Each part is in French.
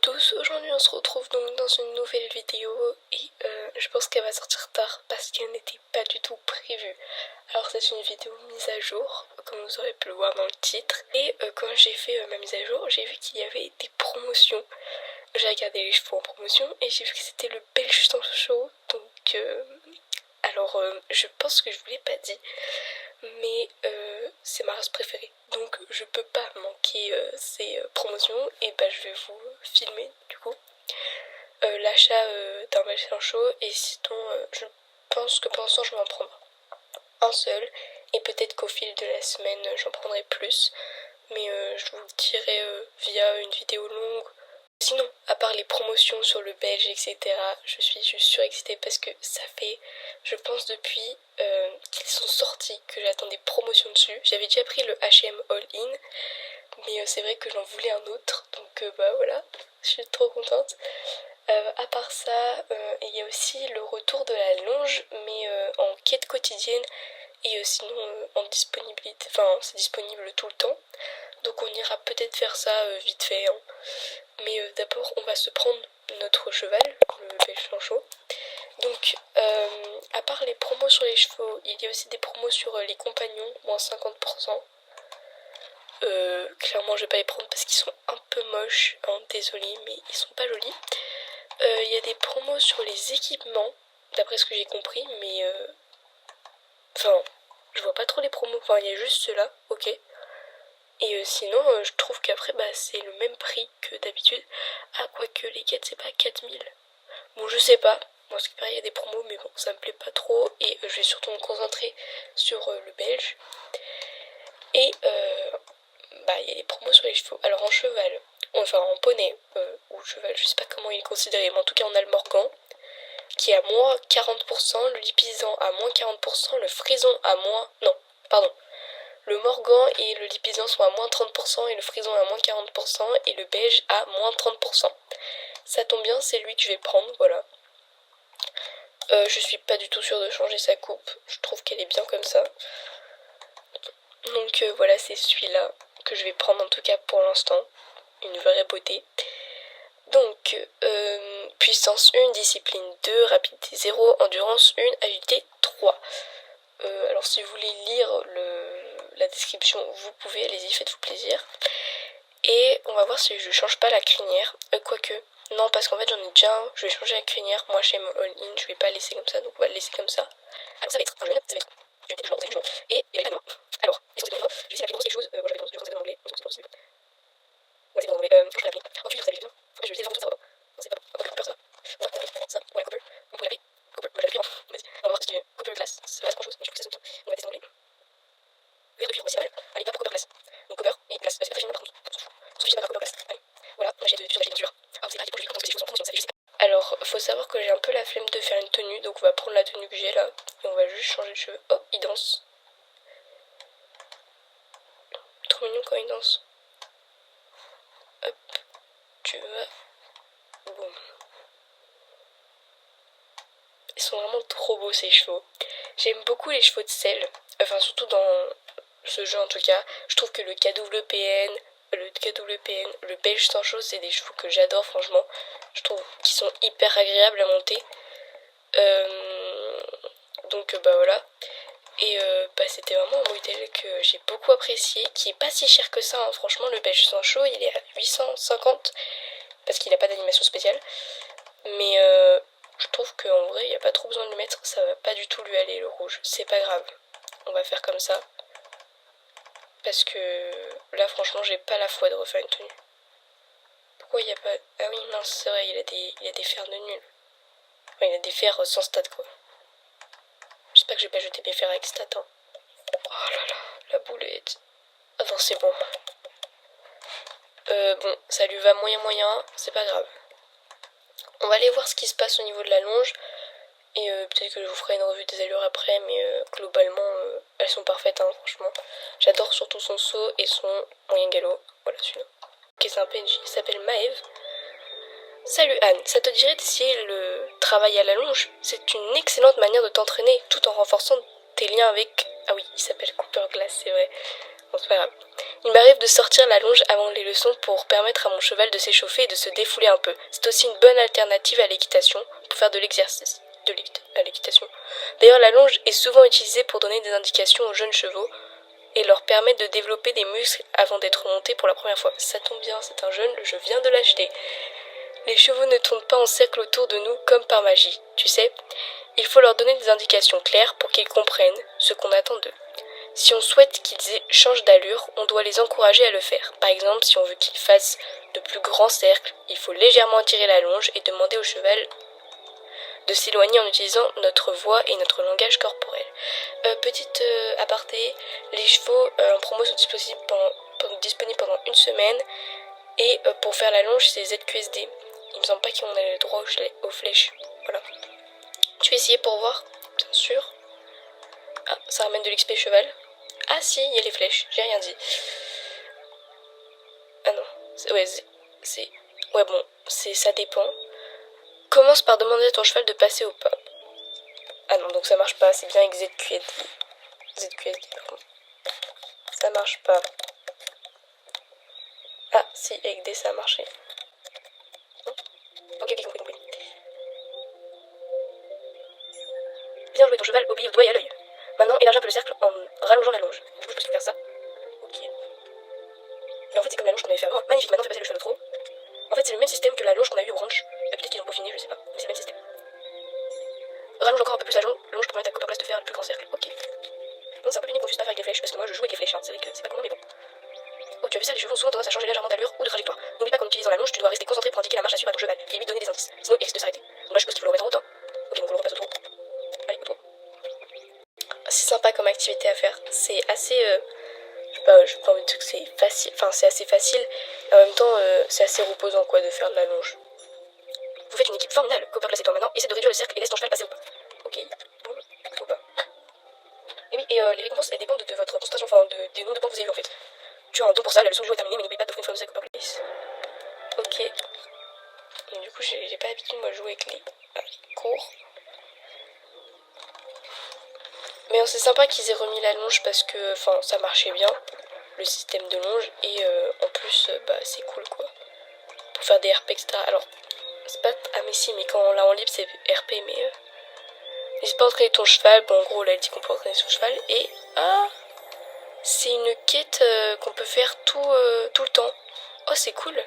tous, aujourd'hui on se retrouve donc dans une nouvelle vidéo et je pense qu'elle va sortir tard parce qu'elle n'était pas du tout prévue. Alors c'est une vidéo mise à jour, comme vous aurez pu le voir dans le titre, et quand j'ai fait ma mise à jour, j'ai vu qu'il y avait des promotions. J'ai regardé les chevaux en promotion et j'ai vu que c'était le Belge sans show, donc alors je pense que je vous l'ai pas dit, mais c'est ma race préférée, donc je peux pas manquer ces promotions, et bah je vais vous filmer du coup l'achat d'un Belge sans show, et sinon je pense que pour l'instant je vais en prendre un seul, et peut-être qu'au fil de la semaine j'en prendrai plus, mais je vous le dirai via une vidéo longue. Sinon, à part les promotions sur le Belge, etc., je suis juste surexcitée parce que ça fait, je pense, depuis qu'ils sont sortis que j'attends des promotions dessus. J'avais déjà pris le H&M All-In, mais c'est vrai que j'en voulais un autre, donc bah voilà, je suis trop contente. À part ça, il y a aussi le retour de la longe, mais en quête quotidienne, et sinon en disponibilité, enfin c'est disponible tout le temps, donc on ira peut-être faire ça vite fait, hein. Mais d'abord on va se prendre notre cheval, le Belge sans show. Donc à part les promos sur les chevaux, il y a aussi des promos sur les compagnons, moins 50%. Clairement je vais pas les prendre parce qu'ils sont un peu moches, hein, désolée, mais ils sont pas jolis. Il y a des promos sur les équipements, d'après ce que j'ai compris, mais enfin je vois pas trop les promos, enfin il y a juste ceux-là, ok. Et sinon, je trouve qu'après, bah, c'est le même prix que d'habitude. Ah, quoique les quêtes, c'est pas 4000. Bon, je sais pas. Moi, ce qui paraît, il y a des promos, mais bon, ça me plaît pas trop. Et je vais surtout me concentrer sur le Belge. Et bah, il y a des promos sur les chevaux. Alors, en cheval, enfin en poney, ou cheval, je sais pas comment il est considéré, mais en tout cas, on a le Morgan, qui est à moins 40%, le Lipizzan à moins 40%, le Frison à moins... Non, pardon. Le Morgan et le Lipizzan sont à moins 30% et le Frison à moins 40% et le Belge à moins 30%. Ça tombe bien, c'est lui que je vais prendre, voilà. Je suis pas du tout sûre de changer sa coupe, je trouve qu'elle est bien comme ça. Donc voilà, c'est celui-là que je vais prendre en tout cas pour l'instant. Une vraie beauté. Donc, puissance 1, discipline 2, rapidité 0, endurance 1, agilité 3. Alors si vous voulez lire la description, vous pouvez, allez-y, faites-vous plaisir. Et on va voir si je change pas la crinière, quoique, non, parce qu'en fait j'en ai déjà un, je vais changer la crinière, moi chez mon all-in, je vais pas laisser comme ça, donc on va le laisser comme ça. Alors ça va être un jeune, ça va être, je vais peut-être le jour, et il y a pas de main. Alors, est-ce que c'est bon, je vais essayer d'appeler quelque chose, moi j'avais pensé en anglais, donc c'est bon, c'est bon. Ouais, c'est bon en anglais, je pense que je l'ai appelé. Oh, tu ça, bien. Je vais essayer de voir tout ça, non, c'est pas bon, on va Cooper ça. On va Cooper, ça, voilà, Cooper, on pourrait l'appeler Cooper, moi j'avais pris, vas-y, on va voir ce qu'il y a, Cooper class, c'est pas grand chose, mais je trouve que ça sonne bien, on va tester en anglais. Vert depuis, c'est pas mal, allez, pas pour Cooper class. Donc Cooper et class, c'est pas très génial par contre, on s'en fout. Sauf si j'ai pas Cooper class, allez, voilà, on achète de nature. Ah, vous savez pas, je vais prendre parce que c'est en promotion, ça, je sais pas. Alors, faut savoir que j'ai un peu la flemme de faire une tenue, donc on va prendre la tenue que j'ai là, et on va juste changer de cheveux. Oh, il danse. Trop mignon quand il danse. Hop, tu vas... Boum. Ils sont vraiment trop beaux ces chevaux. J'aime beaucoup les chevaux de sel, enfin surtout dans ce jeu en tout cas. Je trouve que le KWPN, le Belge sans chose, c'est des chevaux que j'adore franchement. Je trouve qu'ils sont hyper agréables à monter. Donc bah voilà. Et bah c'était vraiment un modèle que j'ai beaucoup apprécié, qui est pas si cher que ça, hein. Franchement le Belge sans chaud il est à 850 parce qu'il a pas d'animation spéciale. Mais je trouve qu'en vrai il n'y a pas trop besoin de le mettre, ça va pas du tout lui aller le rouge. C'est pas grave, on va faire comme ça. Parce que là franchement j'ai pas la foi de refaire une tenue. Pourquoi il n'y a pas... Ah oui mince, c'est vrai, il a des fers de nul. Enfin, il a des fers sans stat quoi. J'espère que j'ai pas jeté mes fers avec stat, hein. Oh là là, la boulette. Ah non c'est bon. Bon, ça lui va moyen, c'est pas grave. On va aller voir ce qui se passe au niveau de la longe. Et peut-être que je vous ferai une revue des allures après, mais globalement, elles sont parfaites, hein, franchement. J'adore surtout son saut et son moyen galop. Voilà celui-là. Ok, c'est un PNJ, il s'appelle Maeve. Salut Anne, ça te dirait d'essayer le travail à la longe? C'est une excellente manière de t'entraîner tout en renforçant tes liens avec... Ah oui, il s'appelle Cooper Glass, c'est vrai. Bon, c'est pas grave. Il m'arrive de sortir la longe avant les leçons pour permettre à mon cheval de s'échauffer et de se défouler un peu. C'est aussi une bonne alternative à l'équitation pour faire de l'exercice. À l'équitation. D'ailleurs, la longe est souvent utilisée pour donner des indications aux jeunes chevaux et leur permettre de développer des muscles avant d'être montés pour la première fois. Ça tombe bien, c'est un jeune, je viens de l'acheter. Les chevaux ne tournent pas en cercle autour de nous comme par magie, tu sais. Il faut leur donner des indications claires pour qu'ils comprennent ce qu'on attend d'eux. Si on souhaite qu'ils changent d'allure, on doit les encourager à le faire. Par exemple, si on veut qu'ils fassent de plus grands cercles, il faut légèrement tirer la longe et demander au cheval de s'éloigner en utilisant notre voix et notre langage corporel. Petite aparté, les chevaux en promo sont disponibles pendant une semaine et pour faire la longe c'est ZQSD. Il me semble pas qu'on ait le droit aux flèches. Voilà. Tu veux essayer pour voir? Bien sûr. Ah, ça ramène de l'XP cheval. Ah si, il y a les flèches, j'ai rien dit. Ah non, ouais bon, ça dépend. Commence par demander à ton cheval de passer au pas. Ah non, donc ça marche pas, c'est bien avec ZQSD. ZQSD, pardon. Ça marche pas. Ah si, avec D ça a marché. Ok, compris. Bien joué, ton cheval obéit au doigt et à l'œil. Maintenant, élargis un peu le cercle en rallongeant la longe. Du coup, je peux faire ça. Ok. Mais en fait, c'est comme la longe qu'on avait fait avant. Magnifique, maintenant, fais passer le cheval au trot. En fait, c'est le même système que la longe qu'on a eu au ranch. Peut-être qu'ils ont peaufiné, je sais pas. Mais c'est le même système. Rallonge encore un peu plus la longe pour permettre à Copperplast de faire le plus grand cercle. Ok. Bon, c'est un peu unique qu'on puisse pas faire avec des flèches, parce que moi je joue avec des flèches, hein. C'est vrai que c'est pas commun, mais bon. Oh, tu as vu ça, les chevaux ont souvent tendance à changer légèrement d'allure ou de trajectoire. N'oublie pas qu'en utilisant la longe, tu dois rester concentré pour indiquer la marche à suivre à ton cheval et lui donner des indices. Sinon, il risque de s'arrêter. Donc là, je suppose qu'il faut le remettre en route, hein. Ok, donc on le repasse au trot. Allez, au trot. C'est sympa comme activité à faire. C'est assez. Je sais pas envie de dire que c'est facile. Enfin, c'est assez facile. Et en même temps, c'est assez reposant, quoi, de faire de la longe. Vous faites une équipe formidable. Copperplast et toi maintenant. Essaie de réduire le cercle et laisse ton cheval passer au pas. Ok, bon, au pas. Et oui, et les récompenses, elles dépendent de votre concentration, enfin, des nombres de points que vous avez eu en fait. Tu as un don pour ça, la leçon de jeu est terminée, mais n'oublie pas d'offrir une fois de à Copperplast. Ok. Et du coup, j'ai pas l'habitude, moi, de jouer avec les cours. Mais c'est sympa qu'ils aient remis la longe parce que, enfin, ça marchait bien, le système de longe, et en plus, bah, c'est cool, quoi. Pour faire des RP, etc. Alors, c'est pas... Ah mais si, mais quand on l'a en libre, c'est RP, mais... N'hésite pas à entraîner ton cheval. Bon, en gros, là, elle dit qu'on peut entraîner son cheval. Et... Ah, c'est une quête qu'on peut faire tout le temps. Oh, c'est cool.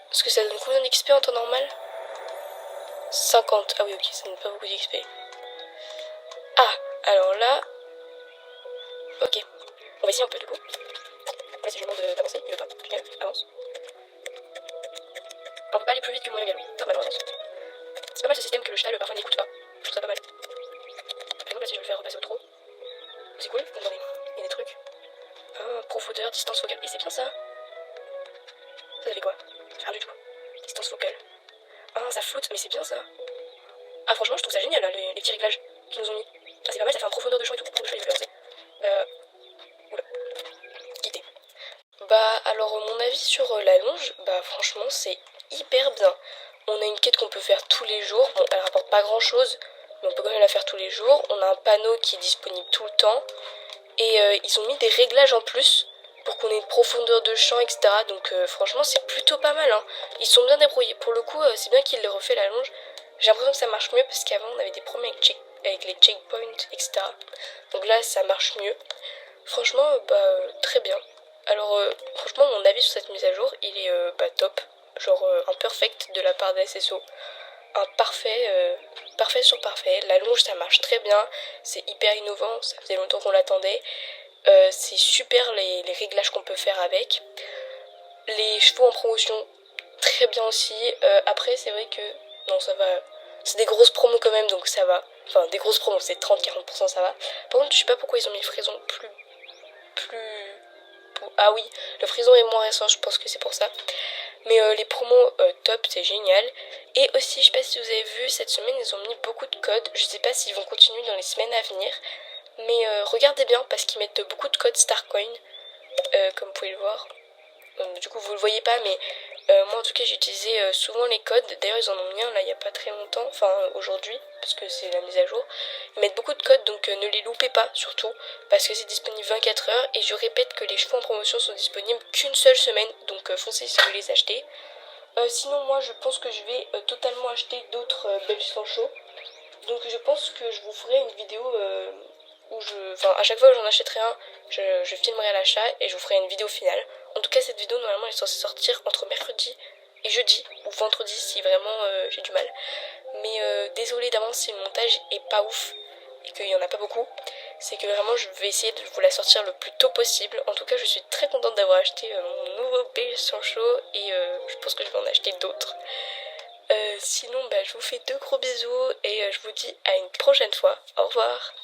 Parce que ça donne combien d'XP en temps normal? 50. Ah oui, ok, ça donne pas beaucoup d'XP. Ah, alors là... Ok. On va essayer un peu, du coup. Là, si je lui demande d'avancer, il veut pas. Génial, avance. On peut pas aller plus vite que moyen galop. Normalement, avance. C'est pas mal ce système que le cheval parfois n'écoute pas. Je trouve ça pas mal. Par exemple, là, si je veux le faire repasser au trot, c'est cool. Attendez, il y a des trucs. Ah, profondeur, distance focale. Et c'est bien ça. Ça fait quoi? Rien du tout. Distance focale. Ah, ça flotte, mais c'est bien ça. Ah, franchement, je trouve ça génial, là, les petits réglages qu'ils nous ont mis. Ah, c'est pas mal, ça fait un profondeur de champ et tout. Pour le cheval, il veut avancer. Oula. Quitter. Bah, alors, mon avis sur la longe, bah, franchement, c'est hyper bien. On a une quête qu'on peut faire tous les jours. Bon, elle rapporte pas grand chose, mais on peut quand même la faire tous les jours. On a un panneau qui est disponible tout le temps. Et ils ont mis des réglages en plus pour qu'on ait une profondeur de champ, etc. Donc franchement, c'est plutôt pas mal, hein. Ils sont bien débrouillés. Pour le coup, c'est bien qu'ils l'aient refait la longe. J'ai l'impression que ça marche mieux parce qu'avant, on avait des problèmes avec les checkpoints, etc. Donc là, ça marche mieux. Franchement, bah, très bien. Alors, franchement, mon avis sur cette mise à jour, il est bah, top. Genre, un perfect de la part d'SSO. Un parfait sur parfait. La longe, ça marche très bien. C'est hyper innovant. Ça faisait longtemps qu'on l'attendait. C'est super les réglages qu'on peut faire avec. Les chevaux en promotion, très bien aussi. Après, c'est vrai que... Non, ça va... C'est des grosses promos quand même, donc ça va. Enfin, des grosses promos, c'est 30-40%, ça va. Par contre, je sais pas pourquoi ils ont mis le frison plus... Ah oui, le frison est moins récent, je pense que c'est pour ça. Mais les promos top, c'est génial. Et aussi, je sais pas si vous avez vu, cette semaine, ils ont mis beaucoup de codes. Je sais pas s'ils vont continuer dans les semaines à venir. Mais regardez bien, parce qu'ils mettent beaucoup de codes Starcoin, comme vous pouvez le voir. Du coup, vous le voyez pas, mais Moi en tout cas j'ai utilisé souvent les codes, d'ailleurs ils en ont mis un là il n'y a pas très longtemps, enfin aujourd'hui, parce que c'est la mise à jour. Ils mettent beaucoup de codes donc ne les loupez pas surtout, parce que c'est disponible 24 heures et je répète que les cheveux en promotion sont disponibles qu'une seule semaine, donc foncez si vous les achetez. Sinon moi je pense que je vais totalement acheter d'autres Belge sans chaud, donc je pense que je vous ferai une vidéo où enfin à chaque fois que j'en achèterai un, je filmerai l'achat et je vous ferai une vidéo finale. En tout cas cette vidéo normalement elle est censée sortir entre mercredi et jeudi ou vendredi si vraiment j'ai du mal. Mais désolée d'avance si le montage est pas ouf et qu'il y en a pas beaucoup. C'est que vraiment je vais essayer de vous la sortir le plus tôt possible. En tout cas je suis très contente d'avoir acheté mon nouveau Belge sans chaud et je pense que je vais en acheter d'autres. Sinon je vous fais de gros bisous et je vous dis à une prochaine fois. Au revoir.